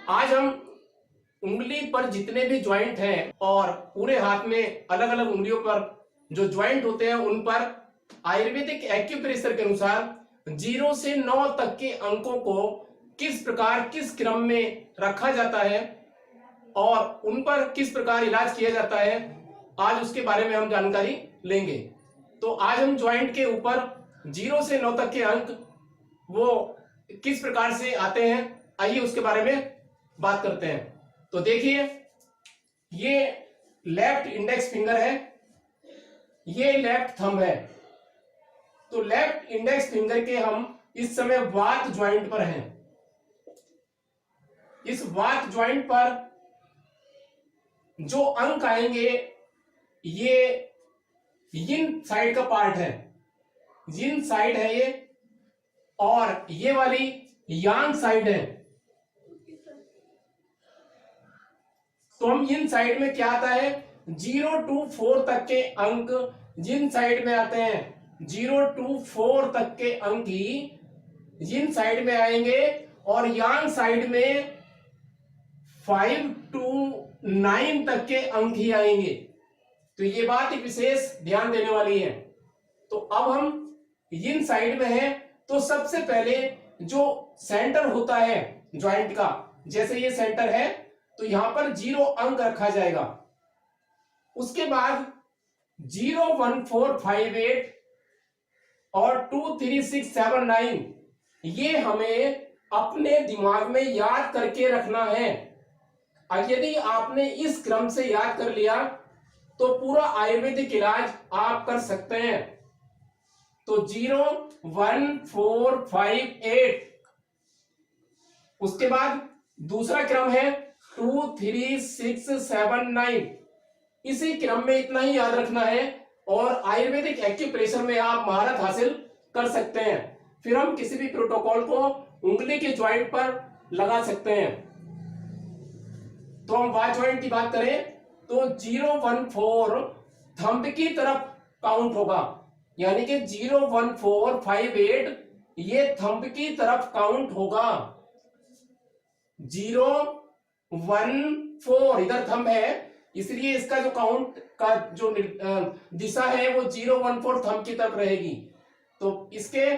आज हम उंगली पर जितने भी ज्वाइंट हैं और पूरे हाथ में अलग अलग उंगलियों पर जो ज्वाइंट होते हैं उन पर आयुर्वेदिक एक्यूप्रेशर के अनुसार 0 से 9 तक के अंकों को किस प्रकार किस क्रम में रखा जाता है और उन पर किस प्रकार इलाज किया जाता है, आज उसके बारे में हम जानकारी लेंगे। तो आज हम ज्वाइंट के ऊपर 0 से 9 तक के अंक वो किस प्रकार से आते हैं, आइए उसके बारे में बात करते हैं। तो देखिए, ये लेफ्ट इंडेक्स फिंगर है, ये लेफ्ट थंब है। तो लेफ्ट इंडेक्स फिंगर के हम इस समय वात ज्वाइंट पर हैं। इस वात ज्वाइंट पर जो अंक आएंगे ये यिन साइड का पार्ट है, यिन साइड है ये, और ये वाली यांग साइड है। तो हम यिन साइड में क्या आता है, 0 to 4 तक के अंक यिन साइड में आते हैं। 0 to 4 तक के अंक ही यिन साइड में आएंगे और यांग साइड में 5 to 9 तक के अंक ही आएंगे। तो ये बात एक विशेष ध्यान देने वाली है। तो अब हम यिन साइड में हैं, तो सबसे पहले जो सेंटर होता है ज्वाइंट का, जैसे ये सेंटर है तो यहां पर 0 अंक रखा जाएगा। उसके बाद 0 1 4 5 8 और 2 3 6 7 9 ये हमें अपने दिमाग में याद करके रखना है। और यदि आपने इस क्रम से याद कर लिया तो पूरा आयुर्वेदिक इलाज आप कर सकते हैं। तो 0 1 4 5 8, उसके बाद दूसरा क्रम है 2 3 6 7 9, इसी क्रम में इतना ही याद रखना है और आयुर्वेदिक एक्यूप्रेशर में आप महारत हासिल कर सकते हैं। फिर हम किसी भी प्रोटोकॉल को उंगली के ज्वाइंट पर लगा सकते हैं। तो हम वात ज्वाइंट की बात करें तो 0 1 4 थंब की तरफ काउंट होगा, यानी कि 0 1 4 5 8 ये थंब की तरफ काउंट होगा। 0 1 4 इधर थंब है, इसलिए इसका जो काउंट का जो दिशा है वो 0 1 4 थंब की तरफ रहेगी। तो इसके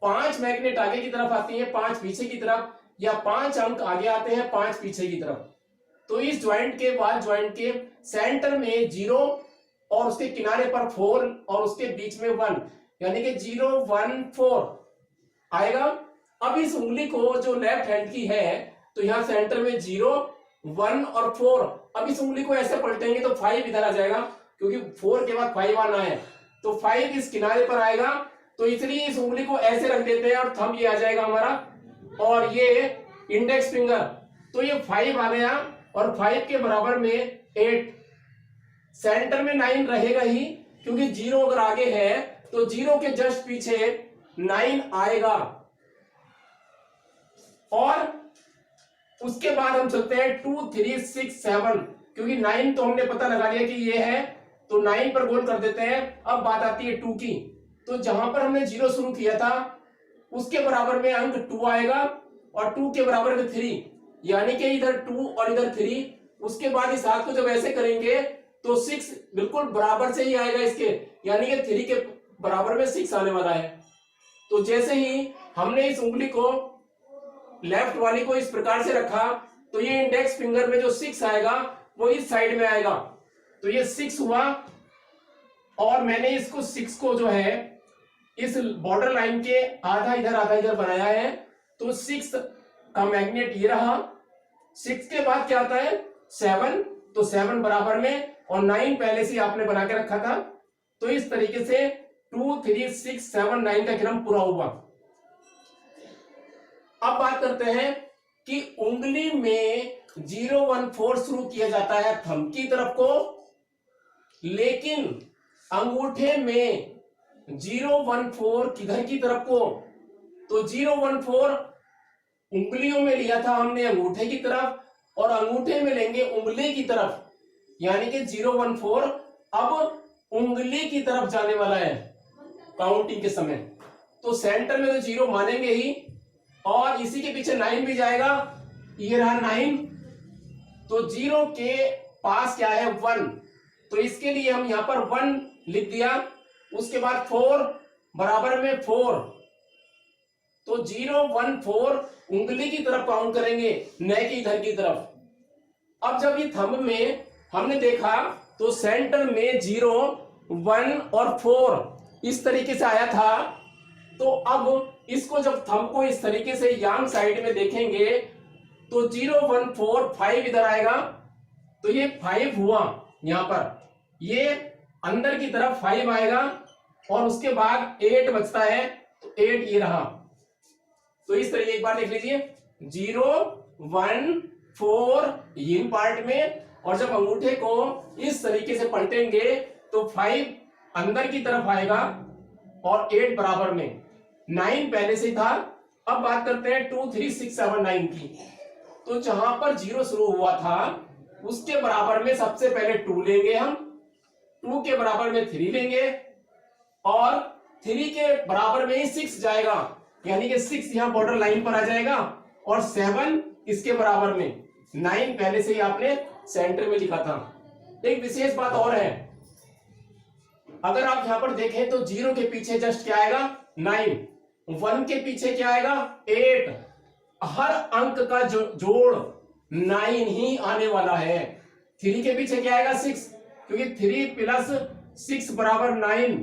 5 मैग्नेट आगे की तरफ आती है, 5 पीछे की तरफ, या 5 अंक आगे आते हैं, 5 पीछे की तरफ। तो इस ज्वाइंट के वात ज्वाइंट के सेंटर में 0 और उसके किनारे पर 4 और उसके बीच में 1, यानी कि 0 1 4 आएगा। अब इस उंगली को जो लेफ्ट हैंड की है तो यहां सेंटर में 0 1 और 4, अब इस उंगली को ऐसे पलटेंगे तो 5 इधर आ जाएगा, क्योंकि 4 के बाद 5 आना है, तो 5 इस किनारे पर आएगा। तो इसलिए इस उंगली को ऐसे रख देते हैं और थंब ये आ जाएगा हमारा, और ये इंडेक्स फिंगर, तो ये 5 आ गया और 5 के बराबर में 8, सेंटर में 9 रहेगा ही, क्योंकि 0 अगर आगे है तो 0 के जस्ट पीछे 9 आएगा। और उसके बाद हम चलते हैं 2 3 6 7, क्योंकि 9 तो हमने पता लगा लिया कि ये है, तो 9 पर गोल कर देते हैं। अब बात आती है 2 की, तो जहां पर हमने 0 शुरू किया था उसके बराबर में अंक 2 आएगा और 2 के बराबर में 3, यानी कि इधर 2 और इधर 3। उसके बाद इस हाथ को जब ऐसे करेंगे तो 6 बिल्कुल बराबर से ही आएगा इसके, यानी कि 3 के बराबर में 6 आने वाला है। तो जैसे ही हमने इस उंगली को लेफ्ट वाली को इस प्रकार से रखा तो ये इंडेक्स फिंगर में जो 6 आएगा वो इस साइड में आएगा, तो ये 6 हुआ। और मैंने इसको 6 को जो है इस बॉर्डर लाइन के आधा इधर बनाया है, तो 6 का मैग्नेट ये रहा। 6 के बाद क्या आता है 7, तो 7 बराबर में, और 9 पहले से आपने बना के रखा था। तो इस तरीके से 2 3 6 7 9 का क्रम पूरा हुआ। अब बात करते हैं कि उंगली में 0 1 4 शुरू किया जाता है थंब की तरफ को, लेकिन अंगूठे में 0 1 4 किधर की तरफ को, तो 0 1 4 उंगलियों में लिया था हमने अंगूठे की तरफ, और अंगूठे में लेंगे उंगली की तरफ, यानी कि 0 1 4 अब उंगली की तरफ जाने वाला है काउंटिंग के समय। तो सेंटर में तो 0 मानेंगे ही, और इसी के पीछे 9 भी जाएगा, ये रहा 9, तो 0 के पास क्या है 1, तो इसके लिए हम यहां पर 1 लिख दिया। उसके बाद 4 बराबर में 4, तो 0 1 4 उंगली की तरफ काउंट करेंगे, न कि इधर की तरफ। अब जब ये थंब में हमने देखा तो सेंटर में 0 1 और 4 इस तरीके से आया था, तो अब इसको जब थंब को इस तरीके से यांग साइड में देखेंगे तो 0 1 4 5 इधर आएगा, तो ये 5 हुआ यहां पर, ये अंदर की तरफ 5 आएगा और उसके बाद 8 बचता है, तो 8 ये रहा। तो इस तरीके एक बार देख लीजिए 0 1 4 इन पार्ट में, और जब अंगूठे को इस तरीके से पलटेंगे तो 5 अंदर की तरफ आएगा और 8 बराबर में, 9 पहले से था। अब बात करते हैं 2 3 6 7 9 की। तो जहां पर 0 शुरू हुआ था उसके बराबर में सबसे पहले 2 लेंगे हम, 2 के बराबर में 3 लेंगे और 3 के बराबर में ही 6 जाएगा, यानी कि 6 यहां बॉर्डर लाइन पर आ जाएगा और 7 इसके बराबर में, 9 पहले से ही आपने सेंटर में लिखा था। एक विशेष बात और है, अगर आप यहां पर देखें तो 0 के पीछे जस्ट क्या आएगा 9, 1 के पीछे क्या आएगा 8, हर अंक का जोड़ 9 ही आने वाला है। 3 के पीछे क्या आएगा 6, क्योंकि 3 प्लस 6 बराबर 9,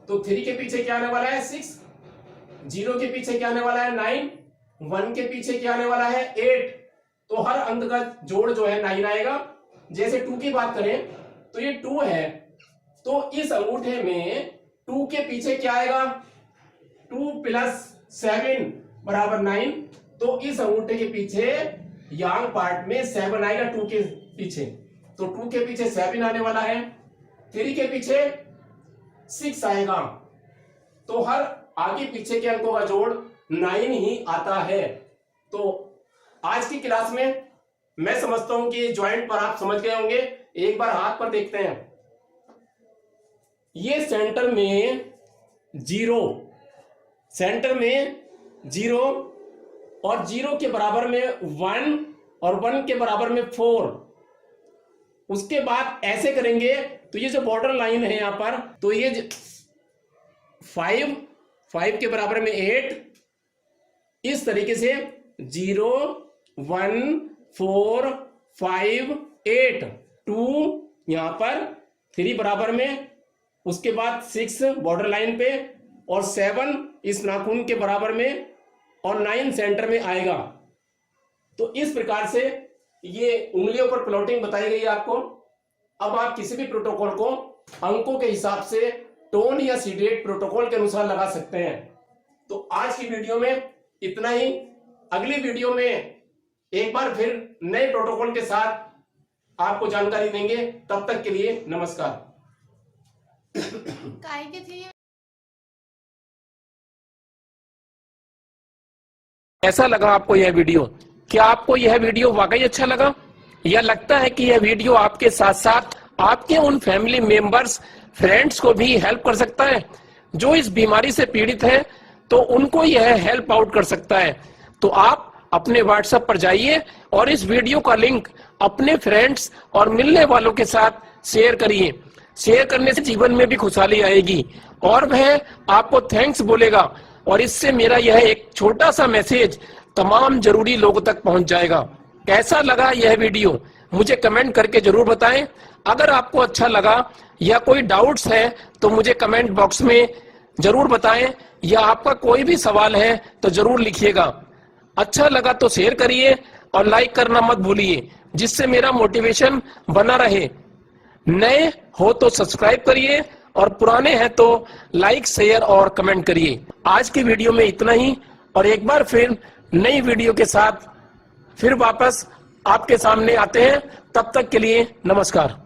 तो 3 के पीछे क्या आने वाला है 6, 0 के पीछे क्या आने वाला है 9, 1 के पीछे क्या आने वाला है 8, तो हर अंक का जोड़ जो है 9 आएगा। जैसे 2 की बात करें तो ये 2 है, तो इस अंगूठे में 2 के पीछे क्या आएगा 2 प्लस 7 बराबर 9, तो इस अंगूठे के पीछे यांग पार्ट में 7 आएगा 2 के पीछे, तो 2 के पीछे 7 आने वाला है, 3 के पीछे 6 आएगा, तो हर आगे पीछे के अंकों का जोड़ 9 ही आता है। तो आज की क्लास में मैं समझता हूं कि ज्वाइंट पर आप समझ गए होंगे। एक बार हाथ पर देखते हैं, ये सेंटर में 0, सेंटर में 0 और 0 के बराबर में 1 और 1 के बराबर में 4, उसके बाद ऐसे करेंगे तो ये जो बॉर्डर लाइन है यहां पर, तो ये 5 के बराबर में 8, इस तरीके से 0 1 4 5 8, 2 यहां पर, 3 बराबर में, उसके बाद 6 बॉर्डर लाइन पे और 7 इस नाखून के बराबर में और 9 सेंटर में आएगा। तो इस प्रकार से ये उंगलियों पर प्लॉटिंग बताई गई है आपको। अब आप किसी भी प्रोटोकॉल को अंकों के हिसाब से टोन या सीडेट प्रोटोकॉल के अनुसार लगा सकते हैं। तो आज की वीडियो में इतना ही। अगली वीडियो में एक बार फिर नए प्रोटोकॉल के साथ आपको जानकारी देंगे। तब तक के लिए नमस्कार। कैसा लगा आपको यह वीडियो? क्या आपको यह वीडियो वाकई अच्छा लगा, या लगता है कि यह वीडियो आपके साथ साथ आपके उन फैमिली मेंबर्स, फ्रेंड्स को भी हेल्प कर सकता है जो इस बीमारी से पीड़ित हैं, तो उनको यह हेल्प आउट कर सकता है? तो आप अपने WhatsApp पर जाइए और इस वीडियो का लिंक अपने फ्रेंड्स और मिलने वालों के साथ शेयर करिए। शेयर करने से जीवन में भी खुशहाली आएगी और वह आपको थैंक्स बोलेगा, और इससे मेरा यह एक छोटा सा मैसेज तमाम जरूरी लोगों तक पहुंच जाएगा। कैसा लगा यह वीडियो मुझे कमेंट करके जरूर बताएं। अगर आपको अच्छा लगा या कोई डाउट्स है तो मुझे कमेंट बॉक्स में जरूर बताएं, या आपका कोई भी सवाल है तो जरूर लिखिएगा। अच्छा लगा तो शेयर करिए और लाइक करना मत भूलिए, जिससे मेरा मोटिवेशन बना रहे। नए हो तो सब्सक्राइब करिए और पुराने हैं तो लाइक, शेयर और कमेंट करिए। आज की वीडियो में इतना ही, और एक बार फिर नई वीडियो के साथ फिर वापस आपके सामने आते हैं। तब तक के लिए नमस्कार।